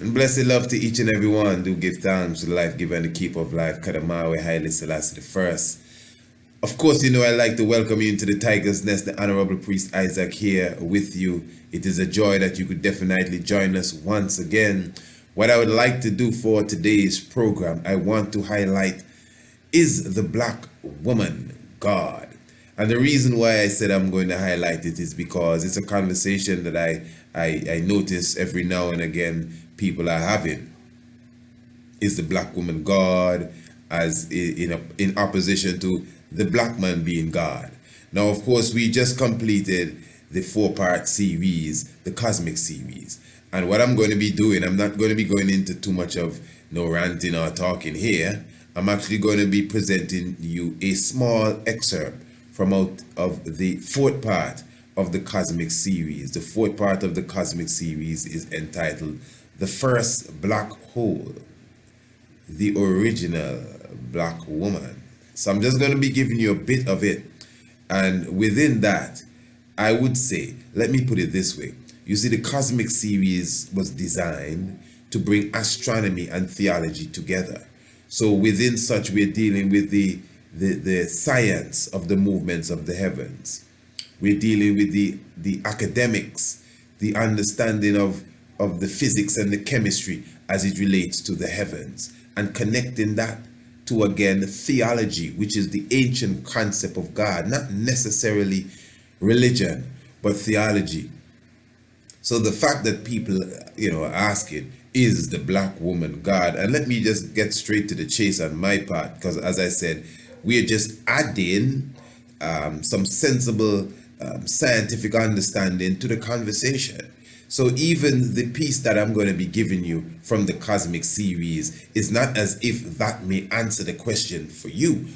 And blessed love to each and every one. Do give thanks to the life giver and the keeper of life, Kadamawe Haile Selassie the First. Of course, you know I'd like to welcome you into the Tiger's Nest, the Honorable Priest Isaac here with you. It is a joy that you could definitely join us once again. What I would like to do for today's program, I want to highlight, is the black woman God? And the reason why I said I'm going to highlight it is because it's a conversation that I notice every now and again people are having. Is the black woman God, as in opposition to the black man being God? Now, of course, we just completed the 4-part series, the Cosmic series. And what I'm going to be doing, I'm not going to be going into too much of no ranting or talking here. I'm actually going to be presenting you a small excerpt from out of the 4th part of the Cosmic series. The 4th part of the Cosmic series is entitled The First Black Hole, the Original Black Woman. So I'm just going to be giving you a bit of it. And within that, I would say, let me put it this way. You see, the Cosmic series was designed to bring astronomy and theology together. So within such, we're dealing with the science of the movements of the heavens. We're dealing with the academics, the understanding of the physics and the chemistry as it relates to the heavens, and connecting that to, again, theology, which is the ancient concept of God, not necessarily religion, but theology. So the fact that people, are asking, is the black woman God? And let me just get straight to the chase on my part, because as I said, we're just adding some sensible scientific understanding to the conversation. So even the piece that I'm going to be giving you from the Cosmic series is not as if that may answer the question for you,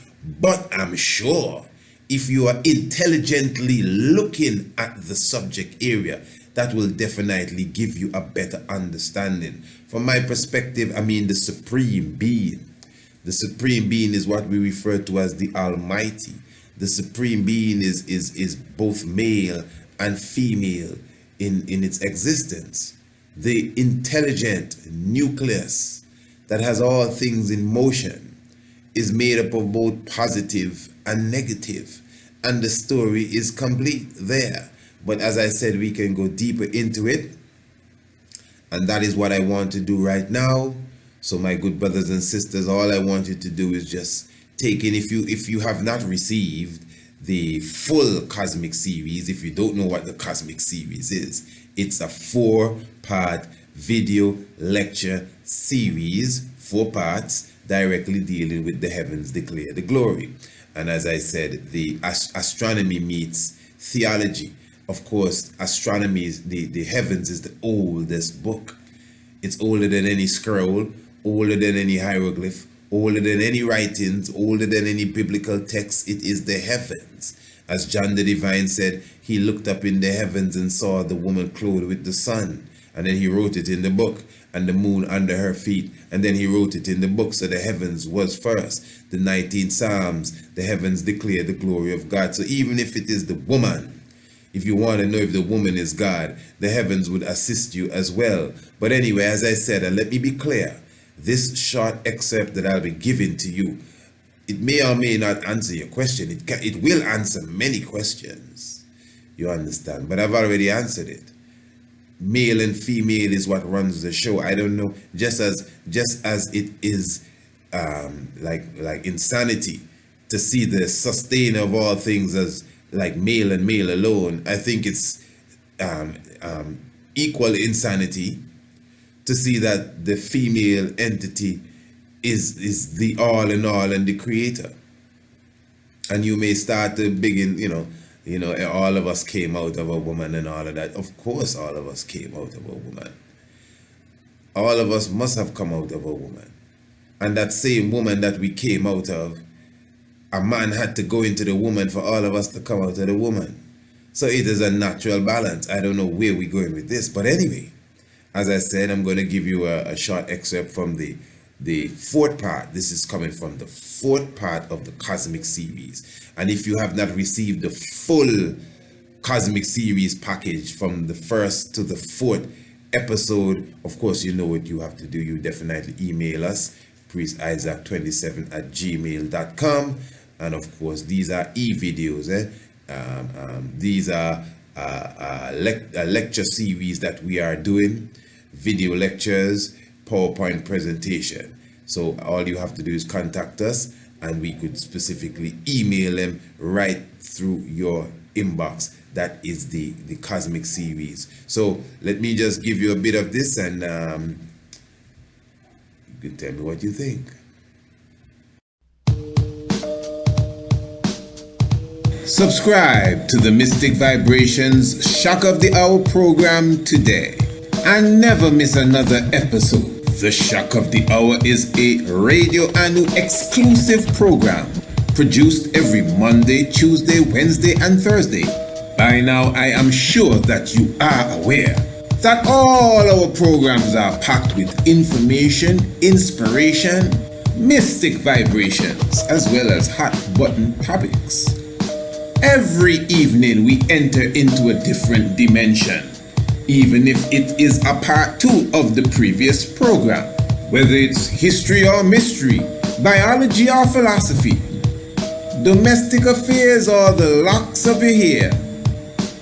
but I'm sure if you are intelligently looking at the subject area, that will definitely give you a better understanding. From my perspective, I mean the Supreme Being. The Supreme Being is what we refer to as the Almighty. The Supreme Being is both male and female in its existence. The intelligent nucleus that has all things in motion is made up of both positive and negative, and the story is complete there. But as I said, we can go deeper into it, and that is what I want to do right now. So my good brothers and sisters, all I want you to do is just take in, if you have not received the full Cosmic series, if you don't know what the Cosmic series is, it's a 4-part video lecture series, 4 parts, directly dealing with the heavens declare the glory. And as I said, the astronomy meets theology. Of course, astronomy is the heavens is the oldest book. It's older than any scroll, older than any hieroglyph, older than any writings, older than any biblical text. It is the heavens. As John the Divine said, he looked up in the heavens and saw the woman clothed with the sun. And then he wrote it in the book, and the moon under her feet. And then he wrote it in the book. So the heavens was first. The 19 Psalms, the heavens declare the glory of God. So even if it is the woman, if you want to know if the woman is God, the heavens would assist you as well. But anyway, as I said, and let me be clear, this short excerpt that I'll be giving to you, it may or may not answer your question. It will answer many questions, you understand, but I've already answered it. Male and female is what runs the show. I don't know, just as it is like insanity to see the sustainer of all things as like male and male alone. I think it's equal insanity to see that the female entity is the all in all and the creator. And you may start to begin, all of us came out of a woman and all of that. Of course, all of us came out of a woman. All of us must have come out of a woman. And that same woman that we came out of, a man had to go into the woman for all of us to come out of the woman. So it is a natural balance. I don't know where we're going with this, but anyway, as I said, I'm going to give you a short excerpt from the 4th part. This is coming from the 4th part of the Cosmic series. And if you have not received the full Cosmic series package from the 1st to the 4th episode, of course, you know what you have to do. You definitely email us, priestisaac27@gmail.com. And of course, these are e-videos. These are lecture series that we are doing, video lectures, PowerPoint presentation. So all you have to do is contact us, and we could specifically email them right through your inbox. That is the Cosmic series. So let me just give you a bit of this, and you can tell me what you think. Subscribe to the Mystic Vibrations Shock of the Hour program today and never miss another episode. The Shock of the Hour is a Radio Anu exclusive program produced every Monday, Tuesday, Wednesday, and Thursday. By now, I am sure that you are aware that all our programs are packed with information, inspiration, mystic vibrations, as well as hot button topics. Every evening we enter into a different dimension, even if it is a part 2 of the previous program, whether it's history or mystery, biology or philosophy, domestic affairs or the locks of your hair.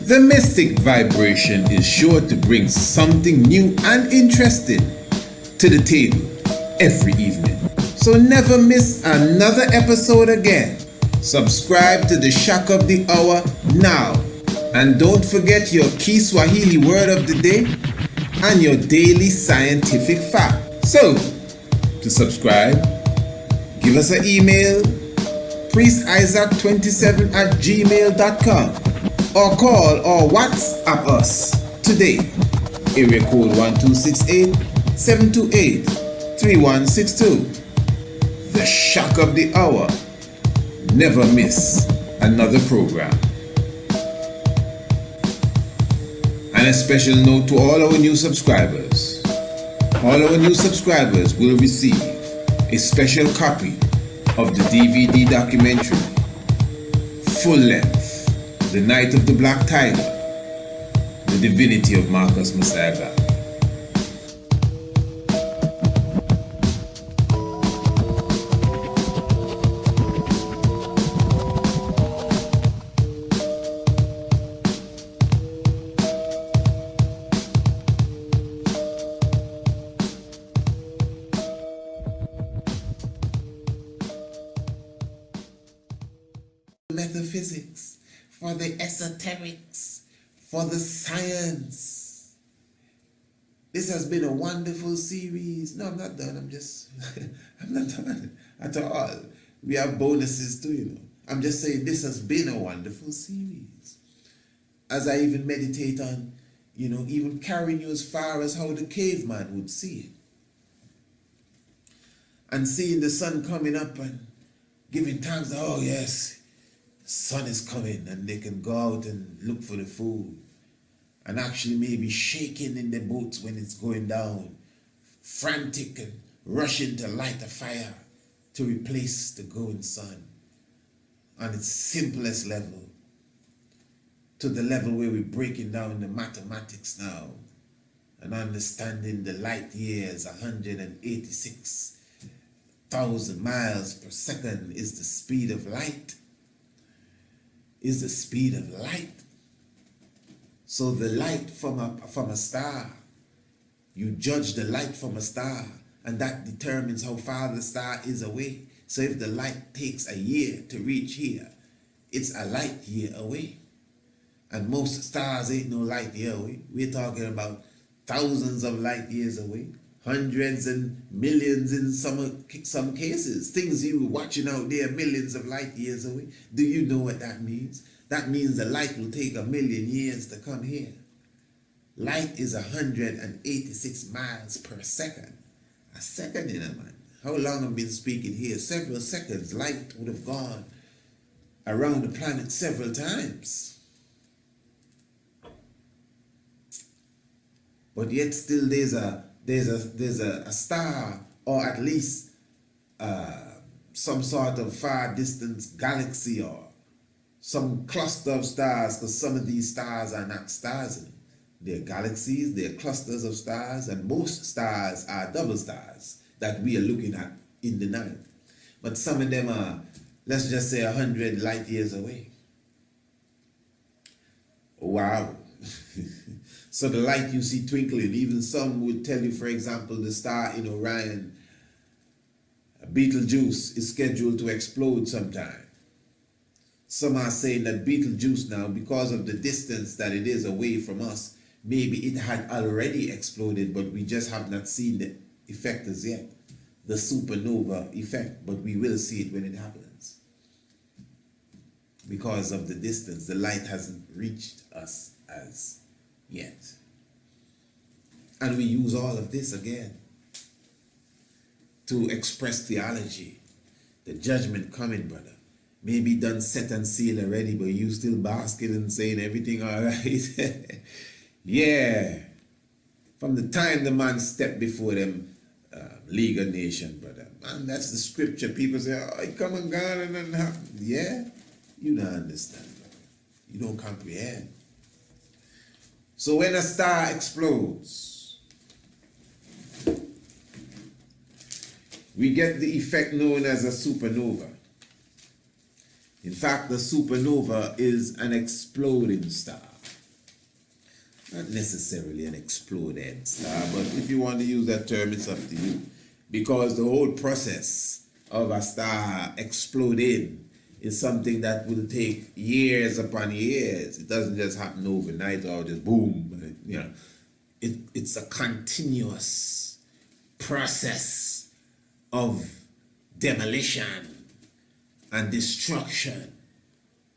The mystic vibration is sure to bring something new and interesting to the table every evening. So never miss another episode again. Subscribe to the Shock of the Hour now. And don't forget your Kiswahili word of the day and your daily scientific fact. So, to subscribe, give us an email, priestisaac27@gmail.com, or call or WhatsApp us today. Area code 1268-728-3162. The Shock of the Hour. Never miss another program. And a special note to all our new subscribers. All our new subscribers will receive a special copy of the DVD documentary, full length, The Night of the Black Tiger, The Divinity of Marcus Messiah God. Metaphysics, for the esoterics, for the science. This has been a wonderful series. No, I'm not done. I'm not done at all. We have bonuses too, you know. I'm just saying this has been a wonderful series. As I even meditate on, you know, even carrying you as far as how the caveman would see it. And seeing the sun coming up and giving thanks, oh yes, sun is coming, and they can go out and look for the food, and actually maybe shaking in the boats when it's going down, frantic and rushing to light a fire to replace the going sun on its simplest level, to the level where we're breaking down the mathematics now and understanding the light years, 186,000 miles per second is the speed of light. Is the speed of light. So the light from a star, you judge the light from a star, and that determines how far the star is away. So if the light takes a year to reach here, it's a light year away. And most stars ain't no light year away. We're talking about thousands of light years away, hundreds and millions in some cases. Things you were watching out there, millions of light years away. Do you know what that means? That means the light will take 1,000,000 years to come here. Light is 186 miles per second. A second, you know, man. How long I've been speaking here? Several seconds. Light would have gone around the planet several times. But yet still there's a star, or at least some sort of far distance galaxy or some cluster of stars, because some of these stars are not stars. They're galaxies, they're clusters of stars, and most stars are double stars that we are looking at in the night. But some of them are, let's just say, 100 light years away. Wow. So the light you see twinkling, even some would tell you, for example, the star in Orion, Betelgeuse, is scheduled to explode sometime. Some are saying that Betelgeuse now, because of the distance that it is away from us, maybe it had already exploded, but we just have not seen the effect as yet, the supernova effect, but we will see it when it happens. Because of the distance, the light hasn't reached us as yet. And we use all of this again to express theology, the judgment coming, brother. Maybe done set and seal already, but you still basking and saying everything all right. Yeah. From the time the man stepped before them, League of Nations, brother. Man, that's the scripture. People say, oh, it come and gone and nothing happened. Yeah? You don't understand, brother. You don't comprehend. So when a star explodes, we get the effect known as a supernova. In fact, the supernova is an exploding star. Not necessarily an exploded star, but if you want to use that term, it's up to you. Because the whole process of a star exploding is something that will take years upon years. It doesn't just happen overnight or just boom. You know, it's a continuous process of demolition and destruction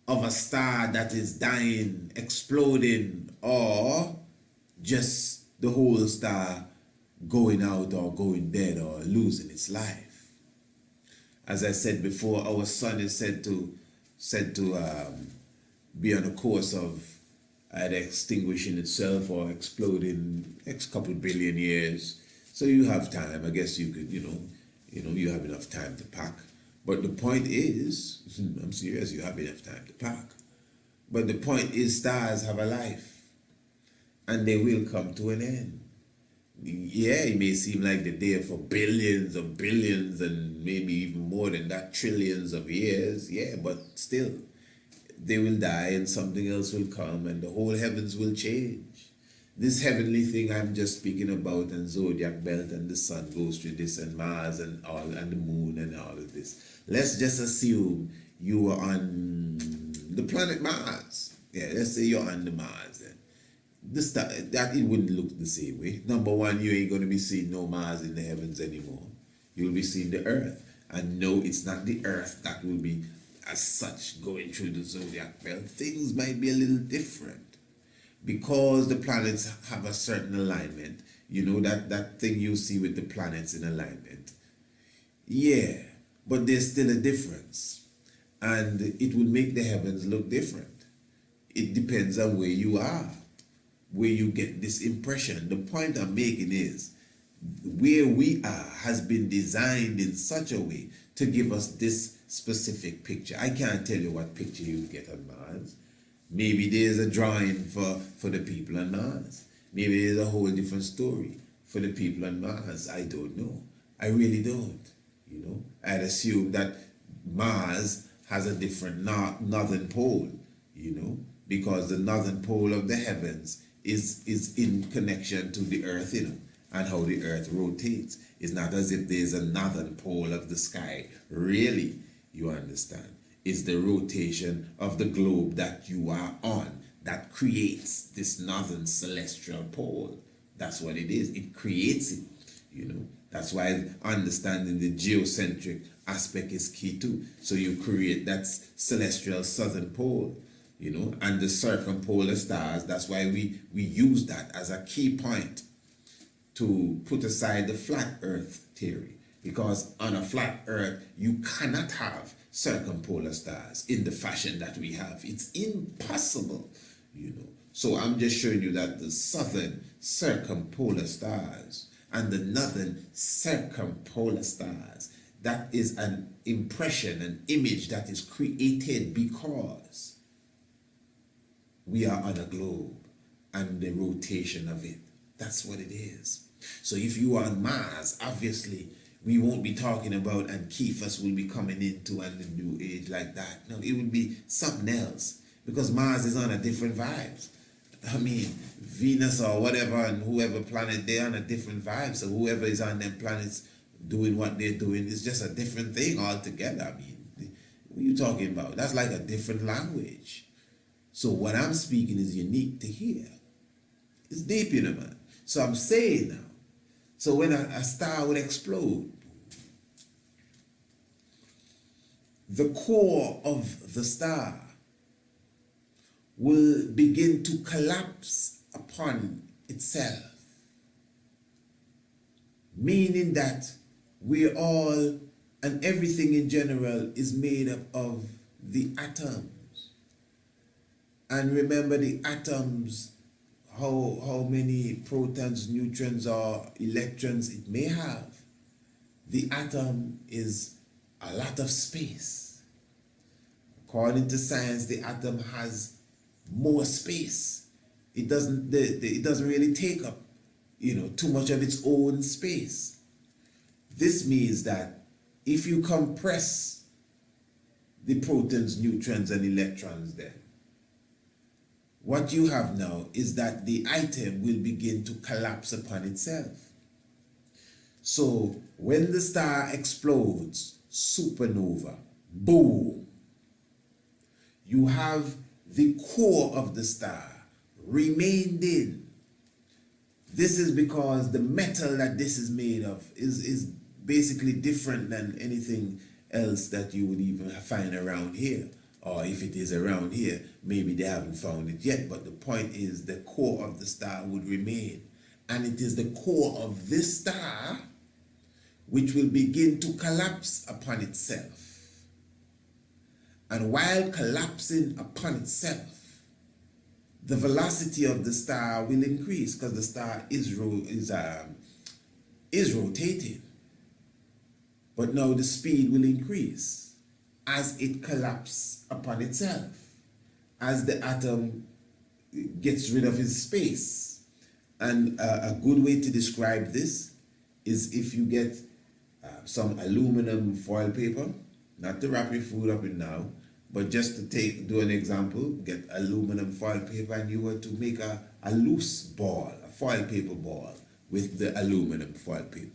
of a star that is dying, exploding, or just the whole star going out or going dead or losing its life. As I said before, our sun is said to be on a course of either extinguishing itself or exploding next couple billion years. So you have time. I guess you could, you have enough time to pack. But the point is, I'm serious, you have enough time to pack. But the point is, stars have a life, and they will come to an end. Yeah, it may seem like they're there for billions of billions and maybe even more than that, trillions of years. Yeah, but still, they will die and something else will come and the whole heavens will change. This heavenly thing I'm just speaking about, and zodiac belt and the sun goes through this and Mars and all and the moon and all of this. Let's just assume you were on the planet Mars. Yeah, let's say you're on the Mars then. That it wouldn't look the same way. Number one, you ain't gonna be seeing no Mars in the heavens anymore. You'll be seeing the Earth. And no, it's not the Earth that will be as such going through the zodiac belt. Things might be a little different. Because the planets have a certain alignment. You know that thing you see with the planets in alignment. Yeah, but there's still a difference. And it will make the heavens look different. It depends on where you are, where you get this impression. The point I'm making is, where we are has been designed in such a way to give us this specific picture. I can't tell you what picture you get on Mars. Maybe there's a drawing for the people on Mars. Maybe there's a whole different story for the people on Mars. I don't know. I really don't. I'd assume that Mars has a different northern pole, because the northern pole of the heavens is in connection to the earth, and how the earth rotates. It's not as if there's a northern pole of the sky. Really, you understand? It's the rotation of the globe that you are on that creates this northern celestial pole. That's what it is. It creates it, That's why understanding the geocentric aspect is key too. So you create that celestial southern pole, and the circumpolar stars. That's why we use that as a key point to put aside the flat earth theory. Because on a flat earth, you cannot have circumpolar stars in the fashion that we have. It's impossible, So I'm just showing you that the southern circumpolar stars and the northern circumpolar stars, that is an impression, an image that is created because we are on a globe and the rotation of it. That's what it is. So if you are on Mars, obviously we won't be talking about and Kephas will be coming into and the new age like that. No, it would be something else because Mars is on a different vibes. I mean, Venus or whatever and whoever planet, they're on a different vibe. So whoever is on them planets doing what they're doing is just a different thing altogether. I mean, what are you talking about? That's like a different language. So what I'm speaking is unique to here. It's deep, you know, man. So I'm saying now, so when a star would explode, the core of the star will begin to collapse upon itself, meaning that we're all and everything in general is made up of the atoms. And remember the atoms, how many protons, neutrons, or electrons it may have. The atom is a lot of space. According to science, the atom has more space. It doesn't really take up, too much of its own space. This means that if you compress the protons, neutrons, and electrons, then what you have now is that the item will begin to collapse upon itself. So when the star explodes, supernova, boom, you have the core of the star remained in. This is because the metal that this is made of is basically different than anything else that you would even find around here. Or if it is around here, maybe they haven't found it yet. But the point is the core of the star would remain. And it is the core of this star which will begin to collapse upon itself. And while collapsing upon itself, the velocity of the star will increase because the star is rotating. But now the speed will increase as it collapses upon itself, as the atom gets rid of its space. And a good way to describe this is if you get some aluminum foil paper, not to wrap your food up in now, but just to do an example, get aluminum foil paper and you were to make a loose ball, a foil paper ball with the aluminum foil paper.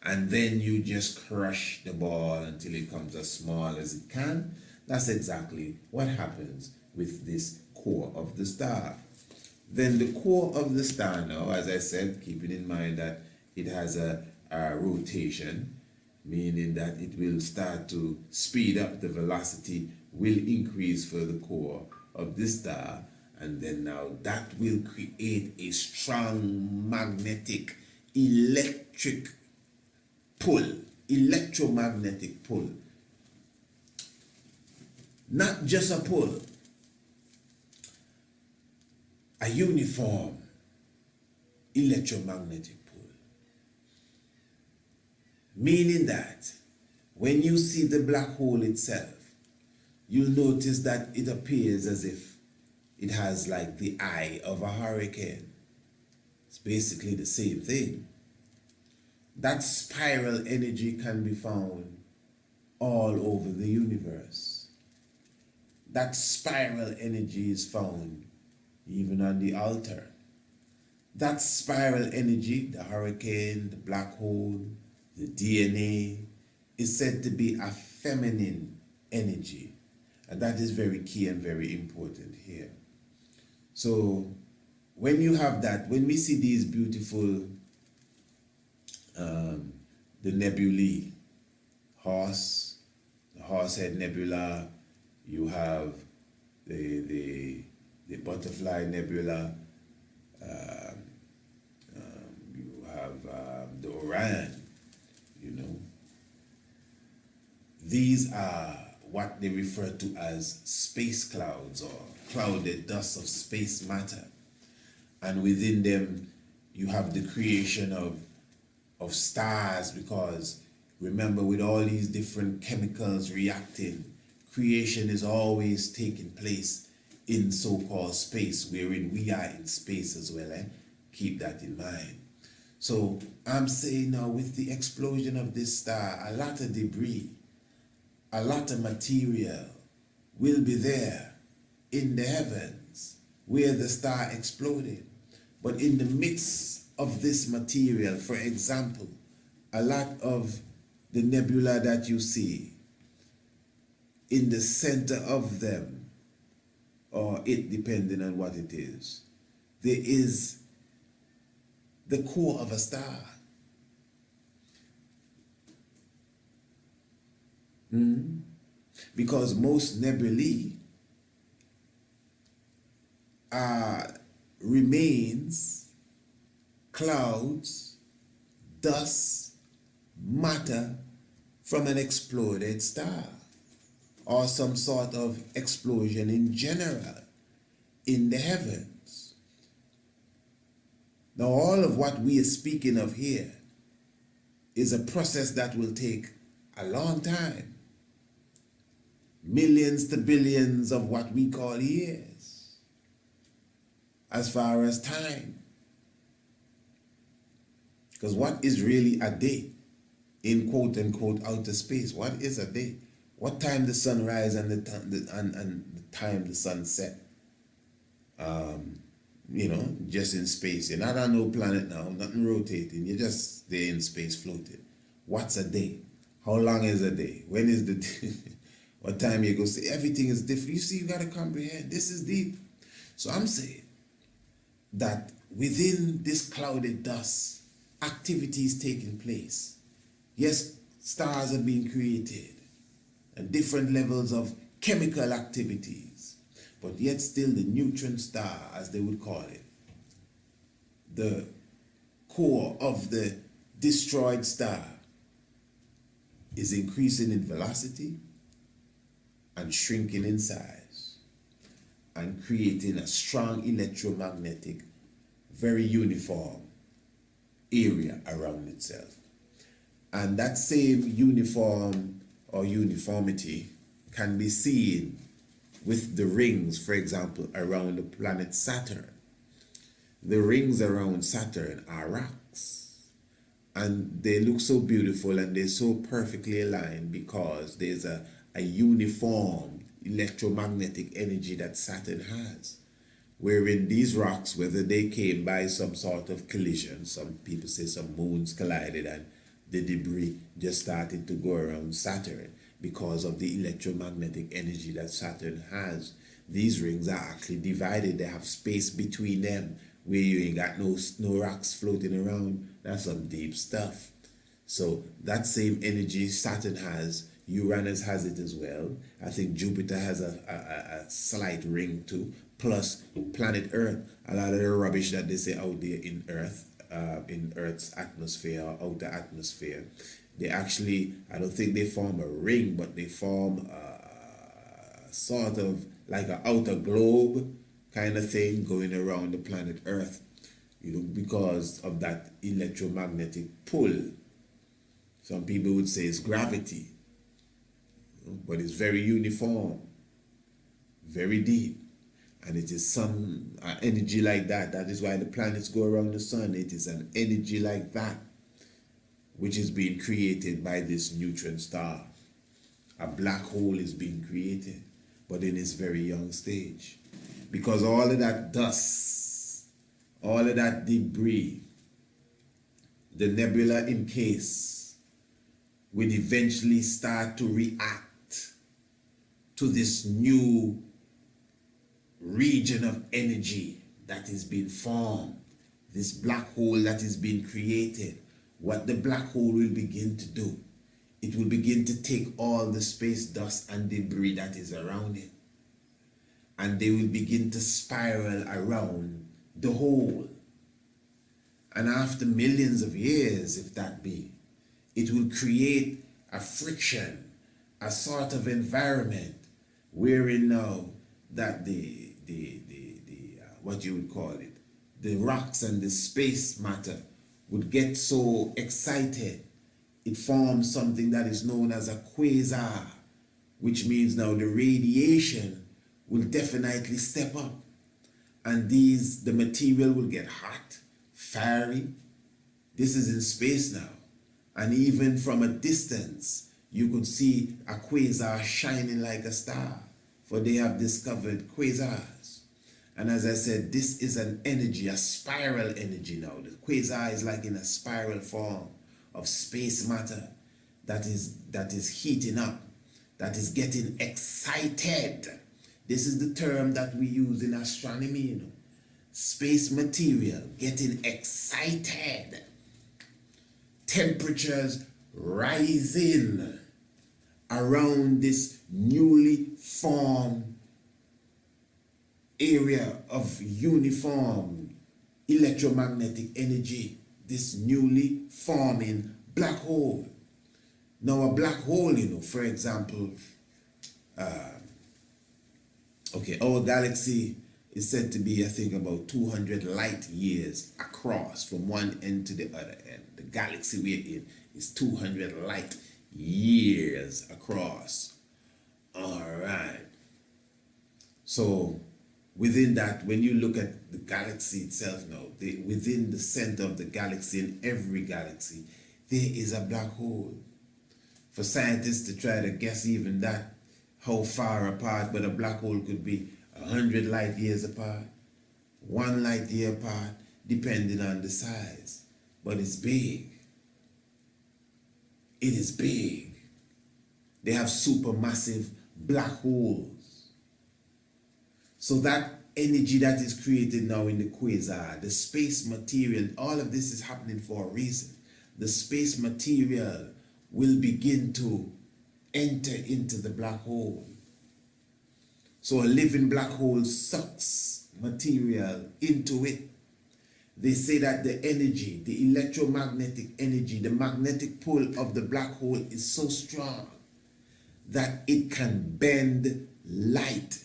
And then you just crush the ball until it comes as small as it can. That's exactly what happens with this core of the star. Then the core of the star now, as I said, keeping in mind that it has a rotation, meaning that it will start to speed up, the velocity will increase for the core of this star, and then now that will create a strong magnetic electromagnetic pull. Not just a pull, a uniform electromagnetic pull. Meaning that when you see the black hole itself, you'll notice that it appears as if it has like the eye of a hurricane. It's basically the same thing. That spiral energy can be found all over the universe. That spiral energy is found even on the altar. That spiral energy, the hurricane, the black hole, the DNA, is said to be a feminine energy. And that is very key and very important here. So when you have that, when we see these beautiful, the nebulae, the Horsehead Nebula, you have the Butterfly Nebula, you have the Orion, These are what they refer to as space clouds or clouded dust of space matter. And within them, you have the creation of stars, because remember, with all these different chemicals reacting, creation is always taking place in so-called space, wherein we are in space as well. Keep that in mind. So I'm saying now, with the explosion of this star, a lot of debris, a lot of material will be there in the heavens where the star exploded. But in the midst of this material, for example, a lot of the nebula that you see, in the center of them, or it depending on what it is, there is the core of a star. Because most nebulae are remains, clouds, dust, matter from an exploded star, or some sort of explosion in general in the heavens. Now, all of what we are speaking of here is a process that will take a long time, millions to billions of what we call years, as far as time. Because what is really a day in quote unquote outer space? What is a day? What time the sun rise and the time the sun set? Just in space. You're not on no planet now, nothing rotating. You're just there in space floating. What's a day? How long is a day? When is the day? What time you go see? Everything is different. You see, you got to comprehend. This is deep. So I'm saying that within this clouded dust, activity is taking place. Yes, stars are being created and different levels of chemical activities, but yet still the neutron star, as they would call it, the core of the destroyed star, is increasing in velocity and shrinking in size and creating a strong electromagnetic, very uniform area around itself. And that same uniform or uniformity can be seen with the rings, for example, around the planet Saturn. The rings around Saturn are rocks, and they look so beautiful and they're so perfectly aligned because there's a uniform electromagnetic energy that Saturn has, wherein these rocks, whether they came by some sort of collision, some people say some moons collided and the debris just started to go around Saturn because of the electromagnetic energy that Saturn has. These rings are actually divided. They have space between them where you ain't got no rocks floating around. That's some deep stuff. So that same energy Saturn has, Uranus has it as well. I think Jupiter has a slight ring too. Plus planet Earth, a lot of the rubbish that they say out there in Earth's atmosphere or outer atmosphere, they actually, I don't think they form a ring, but they form sort of like an outer globe kind of thing going around the planet Earth, because of that electromagnetic pull. Some people would say it's gravity, but it's very uniform, very deep. And it is some energy like that. That is why the planets go around the sun. It is an energy like that which is being created by this neutron star. A black hole is being created, but in its very young stage. Because all of that dust, all of that debris, the nebula in case, will eventually start to react to this new region of energy that is being formed, this black hole that is being created. What the black hole will begin to do, it will begin to take all the space dust and debris that is around it, and they will begin to spiral around the hole. And after millions of years, if that be, it will create a friction, a sort of environment wherein now that the what you would call it, the rocks and the space matter would get so excited, it forms something that is known as a quasar, which means now the radiation will definitely step up. And the material will get hot, fiery. This is in space now. And even from a distance, you could see a quasar shining like a star, for they have discovered quasars. And as I said, this is an energy, a spiral energy now. The quasar is like in a spiral form of space matter that is heating up, that is getting excited. This is the term that we use in astronomy, you know. Space material getting excited. Temperatures rising around this newly formed area of uniform electromagnetic energy, this newly forming black hole. Now a black hole, you know, for example, our galaxy is said to be, I think, about 200 light years across from one end to the other end. The galaxy we're in is 200 light years across. All right. So within that, when you look at the galaxy itself now, within the center of the galaxy, in every galaxy, there is a black hole. For scientists to try to guess even that, how far apart, but a black hole could be 100 light years apart, 1 light year apart, depending on the size. But it's big. It is big. They have supermassive black holes. So that energy that is created now in the quasar, the space material, all of this is happening for a reason. The space material will begin to enter into the black hole. So a living black hole sucks material into it. They say that the energy, the electromagnetic energy, the magnetic pull of the black hole is so strong that it can bend light,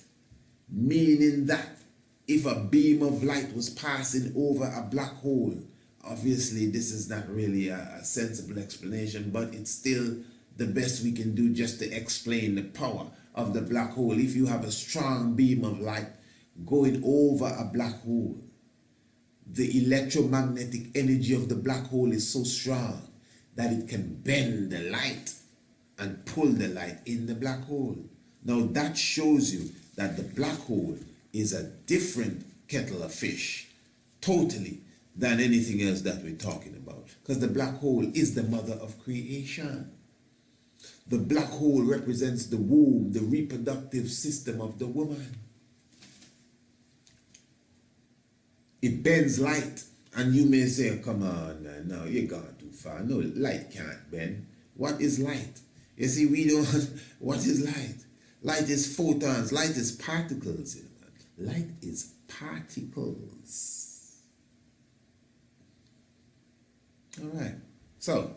meaning that if a beam of light was passing over a black hole, obviously this is not really a sensible explanation, but it's still the best we can do just to explain the power of the black hole. If you have a strong beam of light going over a black hole, the electromagnetic energy of the black hole is so strong that it can bend the light and pull the light in the black hole. Now that shows you that the black hole is a different kettle of fish, totally, than anything else that we're talking about. Because the black hole is the mother of creation. The black hole represents the womb, the reproductive system of the woman. It bends light, and you may say, come on, now you're gone too far. No, light can't bend. What is light? You see, we don't, what is light? Light is photons, light is particles. Light is particles. All right, so,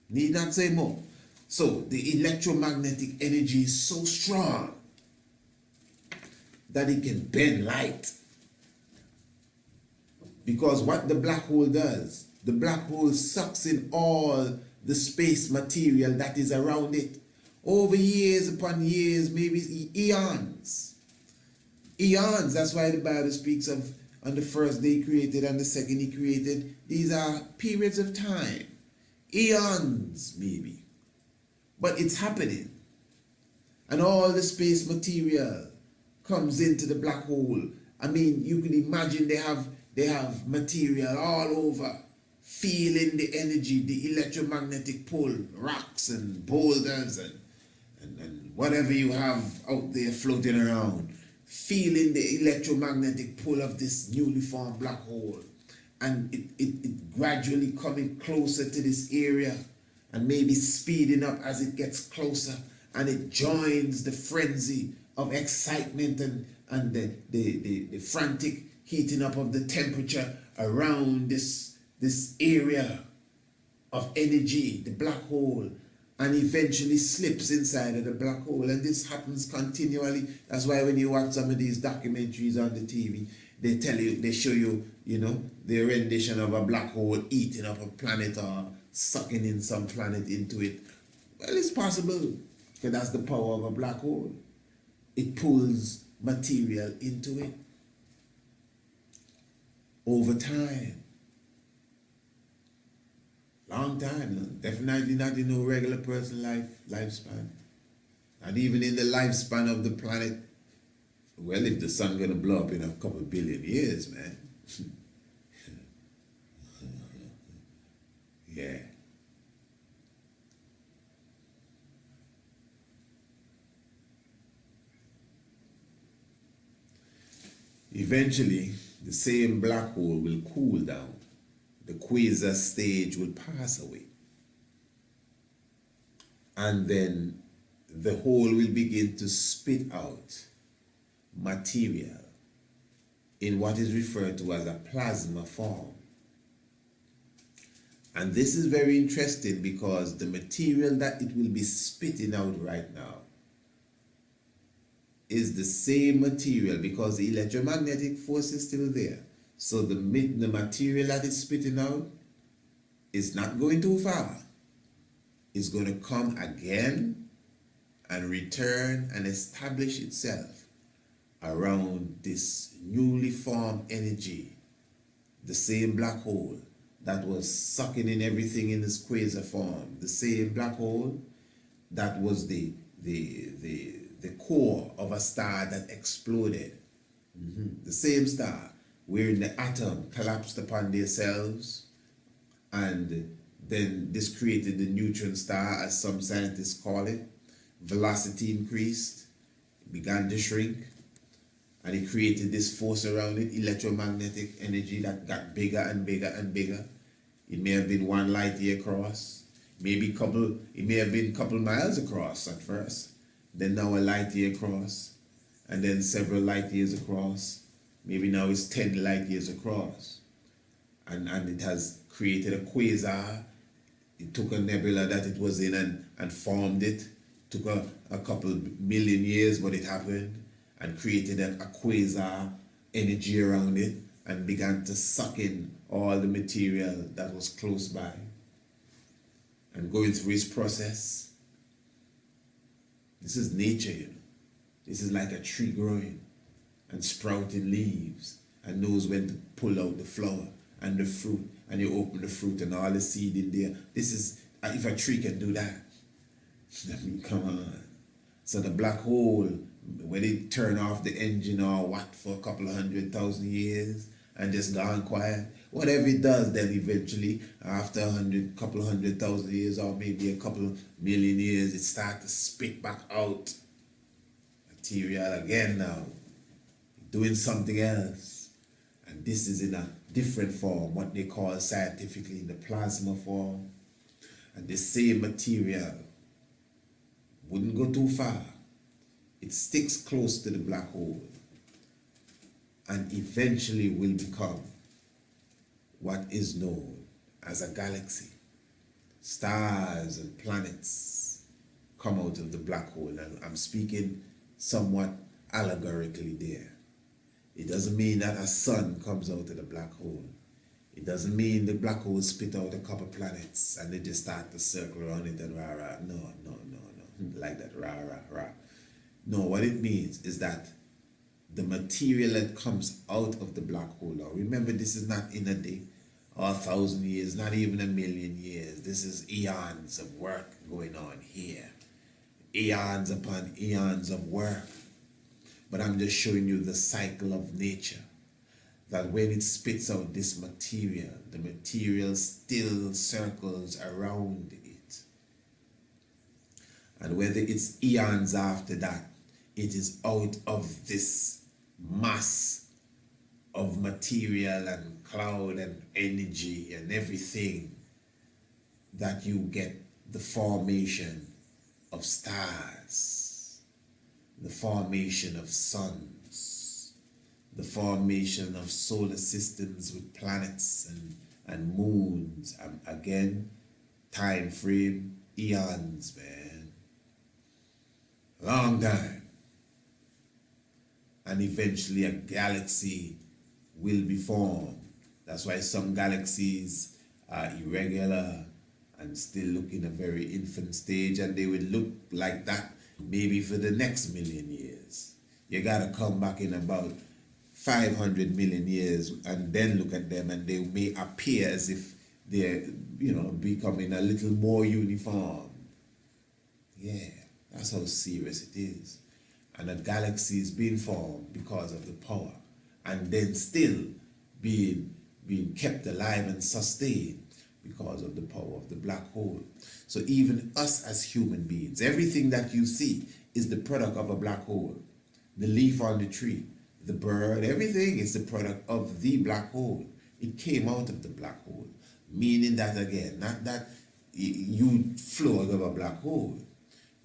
need not say more. So, the electromagnetic energy is so strong that it can bend light. Because what the black hole does, the black hole sucks in all the space material that is around it over years upon years, maybe eons. Eons, that's why the Bible speaks of on the first day he created and the second he created. These are periods of time, eons maybe. But it's happening. And all the space material comes into the black hole. I mean, you can imagine they have material all over, feeling the energy, the electromagnetic pull, rocks and boulders and whatever you have out there floating around, feeling the electromagnetic pull of this newly formed black hole. And it gradually coming closer to this area and maybe speeding up as it gets closer, and it joins the frenzy of excitement and the frantic heating up of the temperature around this area of energy, the black hole, and eventually slips inside of the black hole. And this happens continually. That's why when you watch some of these documentaries on the TV, they tell you, they show you, the rendition of a black hole eating up a planet or sucking in some planet into it. Well, it's possible, because that's the power of a black hole. It pulls material into it over time. Long time, no? Definitely not in no regular person lifespan. Not even in the lifespan of the planet. Well, if the sun gonna blow up in a couple billion years, man. Yeah. Eventually, the same black hole will cool down. The quasar stage will pass away. And then the hole will begin to spit out material in what is referred to as a plasma form. And this is very interesting because the material that it will be spitting out right now is the same material, because the electromagnetic force is still there. So the material that it's spitting out is not going too far. It's going to come again and return and establish itself around this newly formed energy, the same black hole that was sucking in everything in this quasar form, the same black hole that was the core of a star that exploded. The same star wherein the atom collapsed upon themselves, and then this created the neutron star, as some scientists call it. Velocity increased, it began to shrink, and it created this force around it, electromagnetic energy that got bigger and bigger and bigger. It may have been 1 light year across, it may have been a couple miles across at first, then now a light year across, and then several light years across. Maybe now it's 10 light years across. And it has created a quasar. It took a nebula that it was in and formed it. Took a couple million years, but it happened, and created a quasar energy around it and began to suck in all the material that was close by. And going through its process, this is nature, you know. This is like a tree growing and sprouting leaves and knows when to pull out the flower and the fruit, and you open the fruit and all the seed in there. This is, if a tree can do that, I mean, come on. So the black hole, when it turn off the engine or what for a couple of 100,000 years and just gone quiet, whatever it does, then eventually after couple of 100,000 years or maybe a couple of million years, it starts to spit back out material again now, doing something else. And this is in a different form, what they call scientifically the plasma form. And the same material wouldn't go too far. It sticks close to the black hole and eventually will become what is known as a galaxy. Stars and planets come out of the black hole, and I'm speaking somewhat allegorically there. It doesn't mean that a sun comes out of the black hole. It doesn't mean the black hole spit out a couple planets and they just start to circle around it and rah rah. No. Like that, rah rah rah. No, what it means is that the material that comes out of the black hole, now remember, this is not in a day or 1,000 years, not even a million years. This is eons of work going on here. Eons upon eons of work. But I'm just showing you the cycle of nature. That when it spits out this material, the material still circles around it. And whether it's eons after that, it is out of this mass of material and cloud and energy and everything that you get the formation of stars, the formation of suns, the formation of solar systems with planets and moons. Again, time frame, eons, man. Long time. And eventually a galaxy will be formed. That's why some galaxies are irregular and still look in a very infant stage, and they will look like that maybe for the next million years. You gotta come back in about 500 million years and then look at them, and they may appear as if they're, becoming a little more uniform. Yeah, that's how serious it is. And a galaxy is being formed because of the power, and then still being kept alive and sustained because of the power of the black hole. So even us as human beings, everything that you see is the product of a black hole. The leaf on the tree, the bird, everything is the product of the black hole. It came out of the black hole, meaning that, again, not that you flow out of a black hole,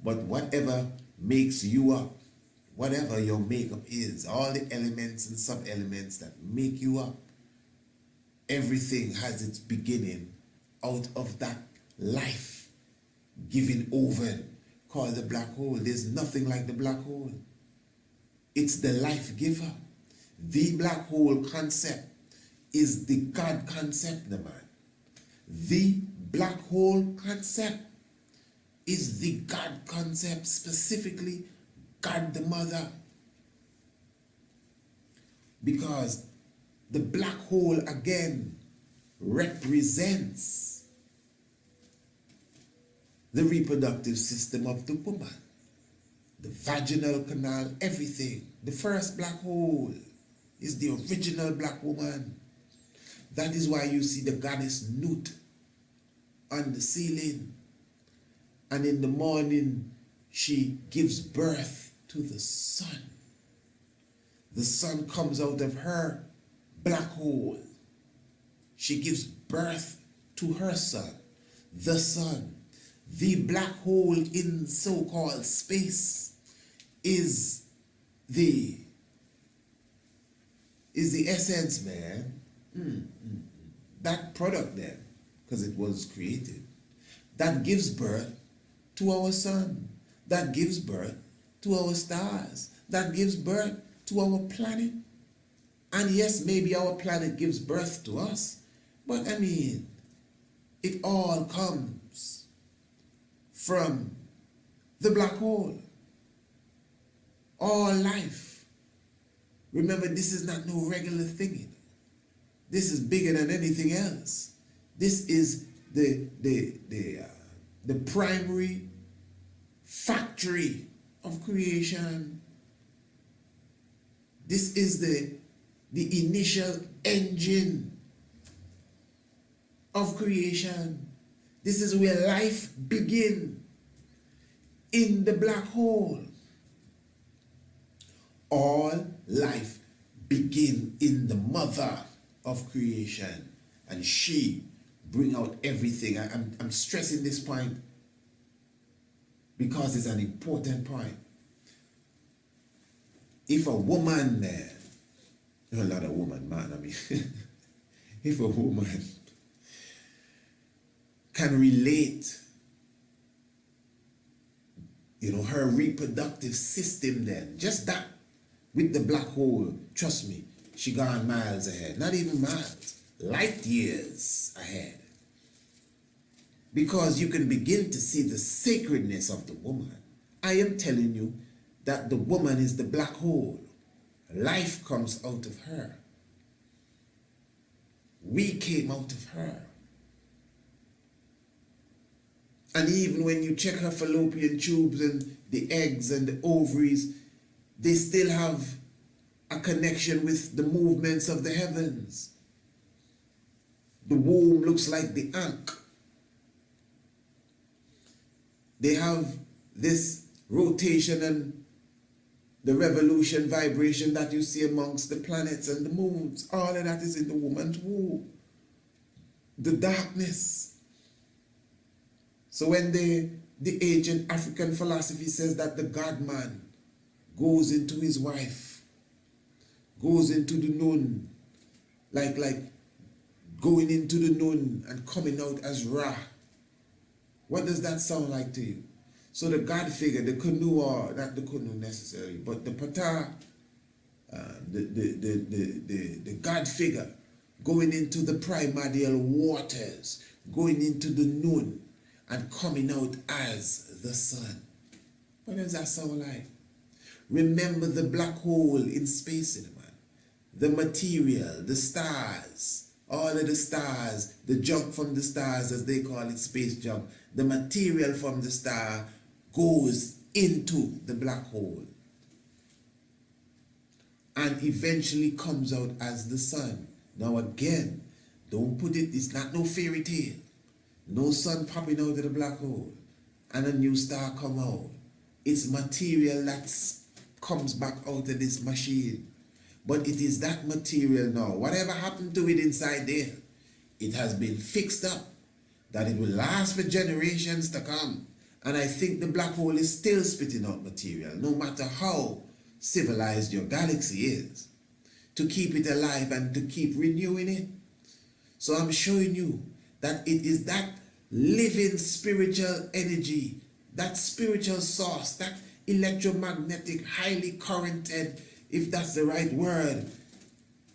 but whatever makes you up, whatever your makeup is, all the elements and sub-elements that make you up, everything has its beginning out of that life giving oven called the black hole. There's nothing like the black hole. It's the life giver. The black hole concept is the God concept, the man. The black hole concept is the God concept, specifically God the Mother. Because the black hole, again, represents the reproductive system of the woman, the vaginal canal, everything. The first black hole is the original black woman. That is why you see the goddess Nut on the ceiling. And in the morning, she gives birth to the sun. The sun comes out of her black hole. She gives birth to her son, the sun. The black hole in so-called space is the essence, man. That product then, because it was created, that gives birth to our sun, that gives birth to our stars, that gives birth to our planet. And yes, maybe our planet gives birth to us, but I mean, it all comes from the black hole. All life. Remember, this is not no regular thing. This is bigger than anything else. This is the primary factory of creation. This is the initial engine of creation. This is where life begins, in the black hole. All life begins in the mother of creation, and she bring out everything. I'm stressing this point because it's an important point. If a woman, man, not a woman, man, I mean, if a woman can relate, her reproductive system, then just that with the black hole, trust me, she gone miles ahead. Not even miles, light years ahead. Because you can begin to see the sacredness of the woman. I am telling you that the woman is the black hole. Life comes out of her. We came out of her. And even when you check her fallopian tubes and the eggs and the ovaries, they still have a connection with the movements of the heavens. The womb looks like the ankh. They have this rotation and the revolution vibration that you see amongst the planets and the moons. All of that is in the woman's womb. The darkness. So when the ancient African philosophy says that the God-man goes into his wife, goes into the nun, like going into the nun and coming out as Ra. What does that sound like to you? So the God figure, the Kanu, or not the Kanu necessarily, but the Ptah, the God figure going into the primordial waters, going into the nun and coming out as the sun. What does that sound like? Remember the black hole in space, man. The material, the stars, all of the stars, the junk from the stars, as they call it, space junk. The material from the star goes into the black hole and eventually comes out as the sun. Now again, don't put it, it's not no fairy tale. No sun popping out of the black hole and a new star come out. It's material that comes back out of this machine. But it is that material now. Whatever happened to it inside there, it has been fixed up that it will last for generations to come. And I think the black hole is still spitting out material, no matter how civilized your galaxy is, to keep it alive and to keep renewing it. So I'm showing you that it is that living spiritual energy, that spiritual source, that electromagnetic, highly currented, if that's the right word,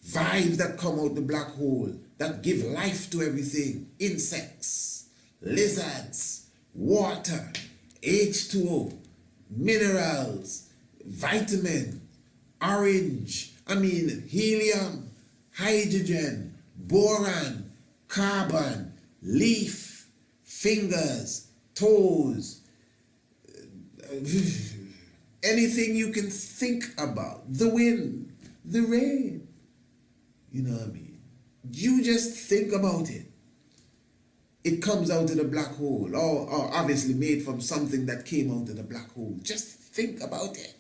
vibes that come out the black hole, that give life to everything. Insects, lizards, water, H2O, minerals, vitamin, helium, hydrogen, boron, carbon, leaf, fingers, toes, anything you can think about, the wind, the rain, you know what I mean? You just think about it. It comes out of the black hole, or obviously made from something that came out of the black hole. Just think about it.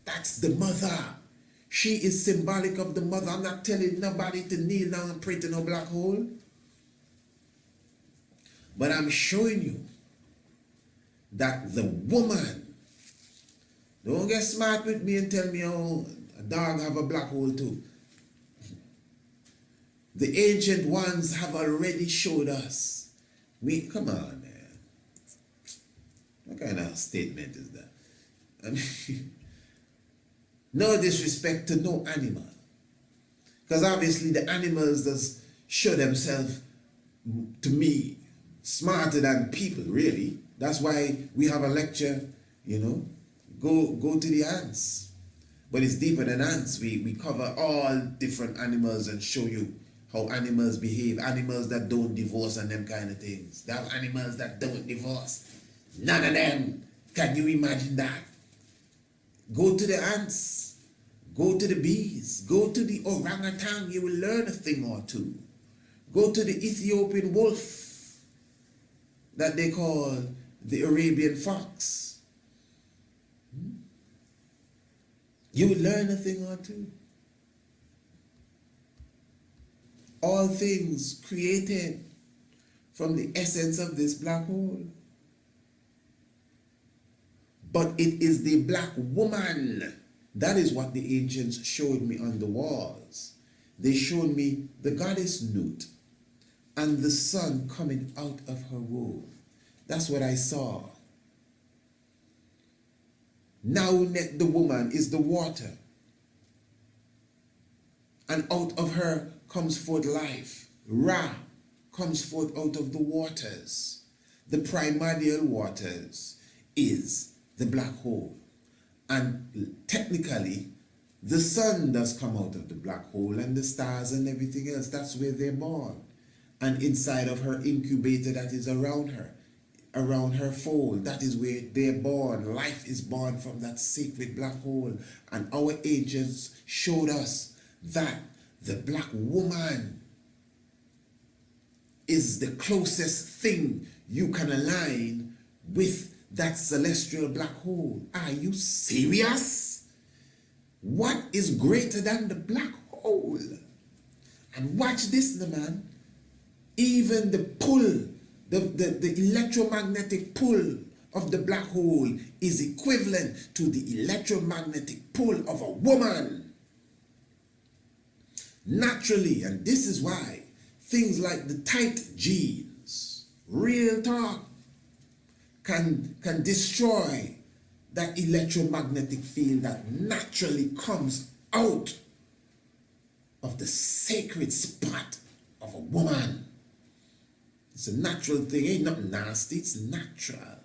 That's the mother. She is symbolic of the mother. I'm not telling nobody to kneel down and pray to no black hole. But I'm showing you that the woman, don't get smart with me and tell me, oh, a dog have a black hole too. The ancient ones have already showed us. Come on, man. What kind of statement is that? I mean, no disrespect to no animal. Because obviously the animals does show themselves, to me, smarter than people, really. That's why we have a lecture, you know, go to the ants. But it's deeper than ants. We cover all different animals and show you how animals behave, animals that don't divorce and them kind of things. There are animals that don't divorce. None of them. Can you imagine that? Go to the ants, go to the bees, go to the orangutan, you will learn a thing or two. Go to the Ethiopian wolf that they call the Arabian fox. You will learn a thing or two. All things created from the essence of this black hole. But it is the black woman. That is what the ancients showed me on the walls. They showed me the goddess Nut and the sun coming out of her womb. That's what I saw. Now the woman is the water. And out of her comes forth life. Ra comes forth out of the waters. The primordial waters is the black hole. And technically, the sun does come out of the black hole and the stars and everything else. That's where they're born. And inside of her incubator that is around her fold, that is where they're born. Life is born from that sacred black hole. And our ancients showed us that the black woman is the closest thing you can align with that celestial black hole. Are you serious? What is greater than the black hole? And watch this, man. Even the pull, the electromagnetic pull of the black hole is equivalent to the electromagnetic pull of a woman. Naturally, and this is why things like the tight jeans, real talk, can destroy that electromagnetic field that naturally comes out of the sacred spot of a woman. It's a natural thing, ain't nothing nasty, it's natural.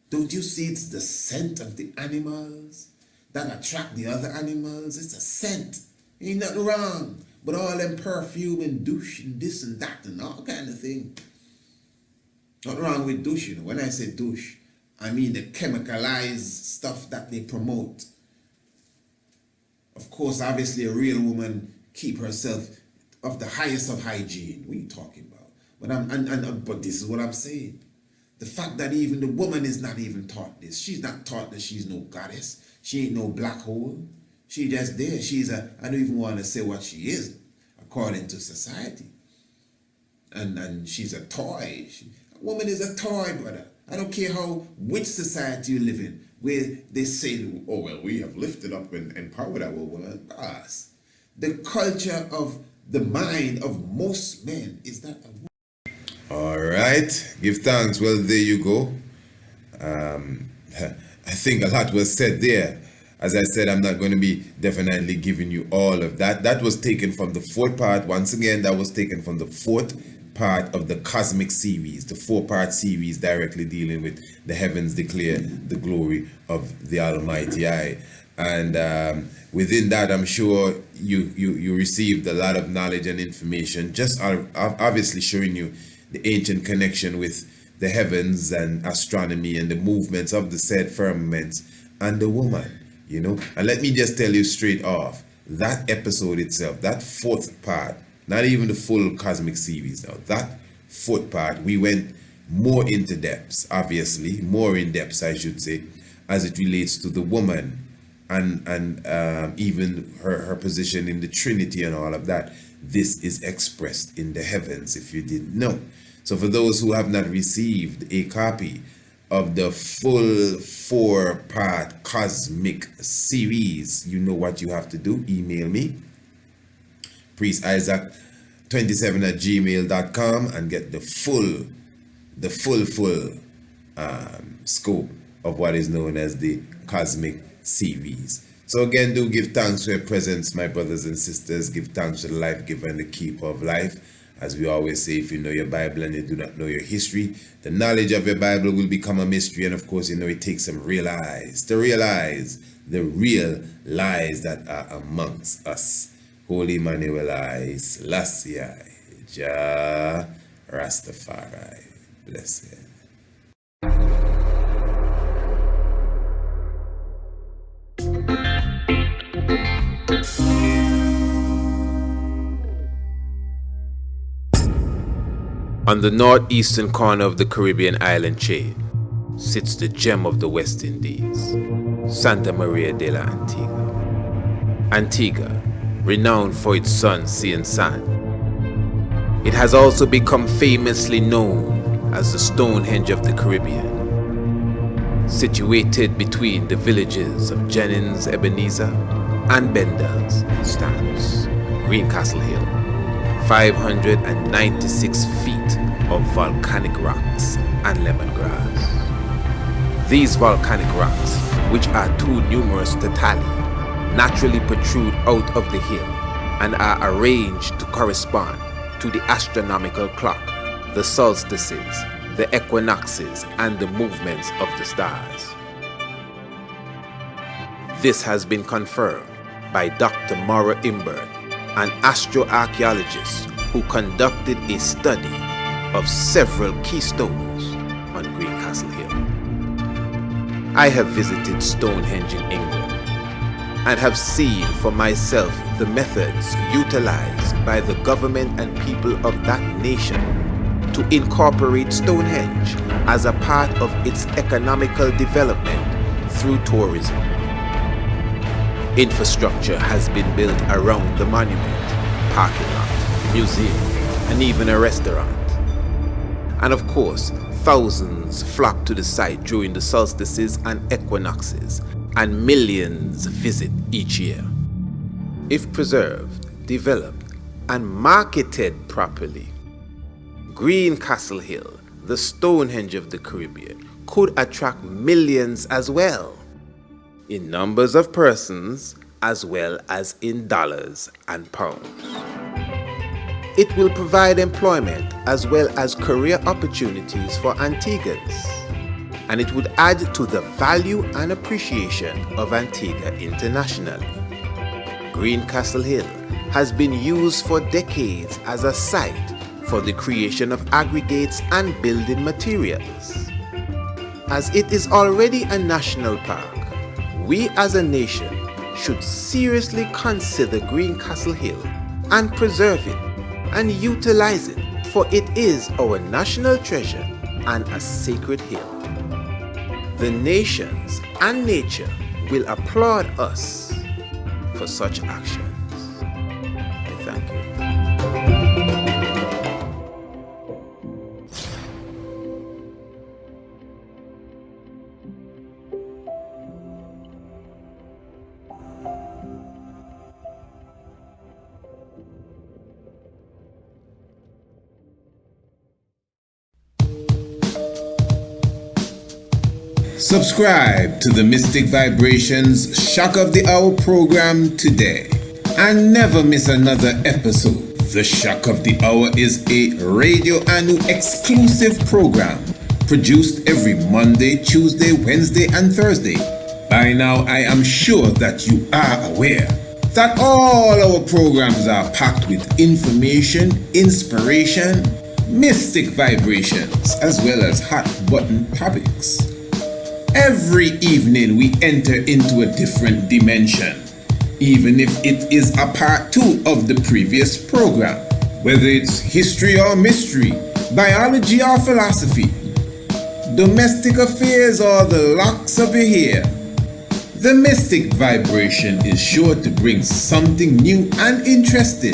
Don't you see it's the scent of the animals that attract the other animals? It's a scent. Ain't nothing wrong. But all them perfume and douche and this and that and all kind of thing. Nothing wrong with douche, you know. When I say douche, I mean the chemicalized stuff that they promote. Of course, obviously a real woman keep herself of the highest of hygiene. What are you talking about? But this is what I'm saying. The fact that even the woman is not even taught this. She's not taught that she's no goddess. She ain't no black hole. She just there. I don't even want to say what she is according to society. And she's a toy. A woman is a toy, brother. I don't care which society you live in, where they say, oh, well, we have lifted up and empowered our woman. Us. The culture of the mind of most men is that a woman. All right. Give thanks. Well, there you go. I think a lot was said there. As I said, I'm not going to be definitely giving you all of that. That was taken from the fourth part. Once again, that was taken from the fourth part of the Cosmic series, the 4-part series directly dealing with the heavens declare the glory of the Almighty I. And within that, I'm sure you received a lot of knowledge and information, just obviously showing you the ancient connection with the heavens and astronomy and the movements of the said firmaments and the woman. You know, and let me just tell you straight off, that episode itself, that fourth part, not even the full Cosmic series now, that fourth part, we went more into depths, obviously, more in depths, I should say, as it relates to the woman and even her position in the Trinity and all of that. This is expressed in the heavens, if you didn't know. So for those who have not received a copy of the full 4-part Cosmic series, you know what you have to do. Email me, priestisaac27@gmail.com, and get the full scope of what is known as the Cosmic series. So again, do give thanks for your presence, my brothers and sisters. Give thanks to the life giver and the keeper of life. As we always say, if you know your Bible and you do not know your history, the knowledge of your Bible will become a mystery. And of course, you know, it takes some real eyes to realize the real lies that are amongst us. Holy Emmanuel I, Selassie I, Jah Rastafari. Blessed. On the northeastern corner of the Caribbean island chain sits the gem of the West Indies, Santa Maria de la Antigua. Antigua, renowned for its sun, sea and sand. It has also become famously known as the Stonehenge of the Caribbean. Situated between the villages of Jennings, Ebenezer and Bendel's stands Greencastle Hill, 596 feet of volcanic rocks and lemongrass. These volcanic rocks, which are too numerous to tally, naturally protrude out of the hill and are arranged to correspond to the astronomical clock, the solstices, the equinoxes, and the movements of the stars. This has been confirmed by Dr. Maura Imbert, an astroarchaeologist who conducted a study of several keystones on Greencastle Hill. I have visited Stonehenge in England and have seen for myself the methods utilized by the government and people of that nation to incorporate Stonehenge as a part of its economical development through tourism. Infrastructure has been built around the monument, parking lot, museum, and even a restaurant. And of course, thousands flock to the site during the solstices and equinoxes, and millions visit each year. If preserved, developed, and marketed properly, Greencastle Hill, the Stonehenge of the Caribbean, could attract millions as well, in numbers of persons as well as in dollars and pounds. It will provide employment as well as career opportunities for Antiguans. and it would add to the value and appreciation of Antigua internationally. Greencastle Hill has been used for decades as a site for the creation of aggregates and building materials. As it is already a national park, we as a nation should seriously consider Greencastle Hill and preserve it and utilize it, for it is our national treasure and a sacred hill. The nations and nature will applaud us for such actions. I thank you. Subscribe to the Mystic Vibrations Shock of the Hour program today and never miss another episode. The Shock of the Hour is a Radio Anu exclusive program produced every Monday, Tuesday, Wednesday, and Thursday. By now, I am sure that you are aware that all our programs are packed with information, inspiration, mystic vibrations, as well as hot button topics. Every evening we enter into a different dimension, even if it is a part 2 of the previous program. Whether it's history or mystery, biology or philosophy, domestic affairs or the locks of your hair, the mystic vibration is sure to bring something new and interesting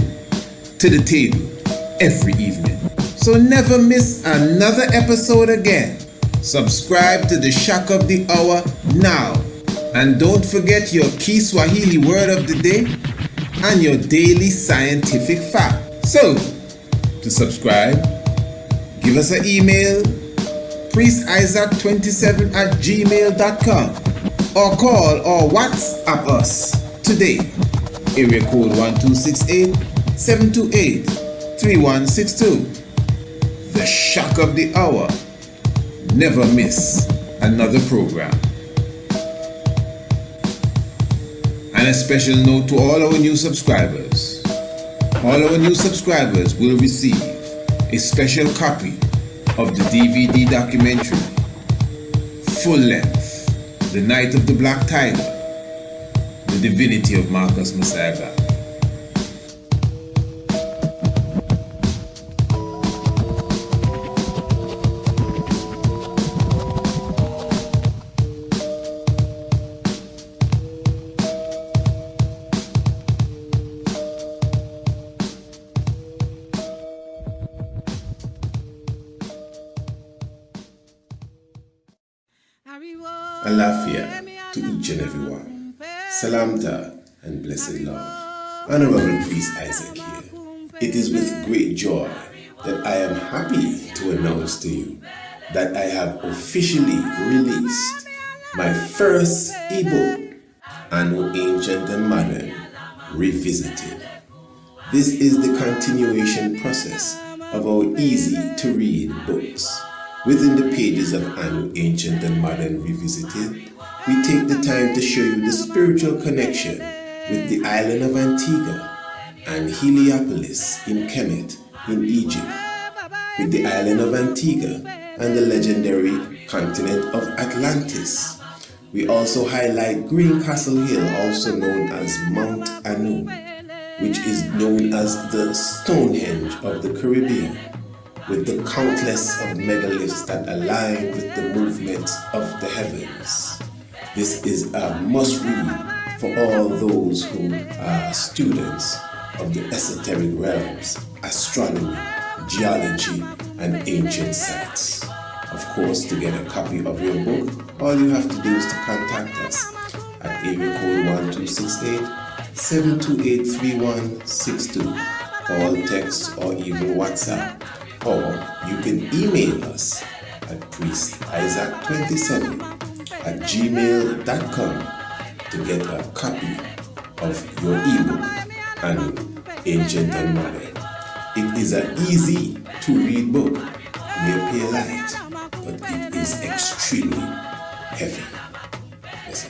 to the table every evening. So never miss another episode again. Subscribe to the Shock of the Hour now. And don't forget your key Swahili word of the day and your daily scientific fact. So, to subscribe, give us an email, priestisaac27@gmail.com, or call or WhatsApp us today. Area code 1268-728-3162. The Shock of the Hour. Never miss another program. And a special note to all our new subscribers. All our new subscribers will receive a special copy of the DVD documentary, full length, The Night of the Black Tiger, The Divinity of Marcus Messiah God. Alafia to each and every one. Salamta and blessed love. Honorable Priest Isaac here. It is with great joy that I am happy to announce to you that I have officially released my first ebook, Anu Ancient and Modern Revisited. This is the continuation process of our easy to read books. Within the pages of Anu Ancient and Modern Revisited, we take the time to show you the spiritual connection with the island of Antigua and Heliopolis in Kemet in Egypt, with the island of Antigua and the legendary continent of Atlantis. We also highlight Greencastle Hill, also known as Mount Anu, which is known as the Stonehenge of the Caribbean, with the countless of megaliths that align with the movement of the heavens. This is a must-read for all those who are students of the esoteric realms, astronomy, geology, and ancient sites. Of course, to get a copy of your book, all you have to do is to contact us at area code 1268-728-3162. Call, text, or even WhatsApp. Or you can email us at priestisaac27@gmail.com to get a copy of your ebook, Anu Ancient and Modern. It is an easy to read book, may appear light, but it is extremely heavy. Yes,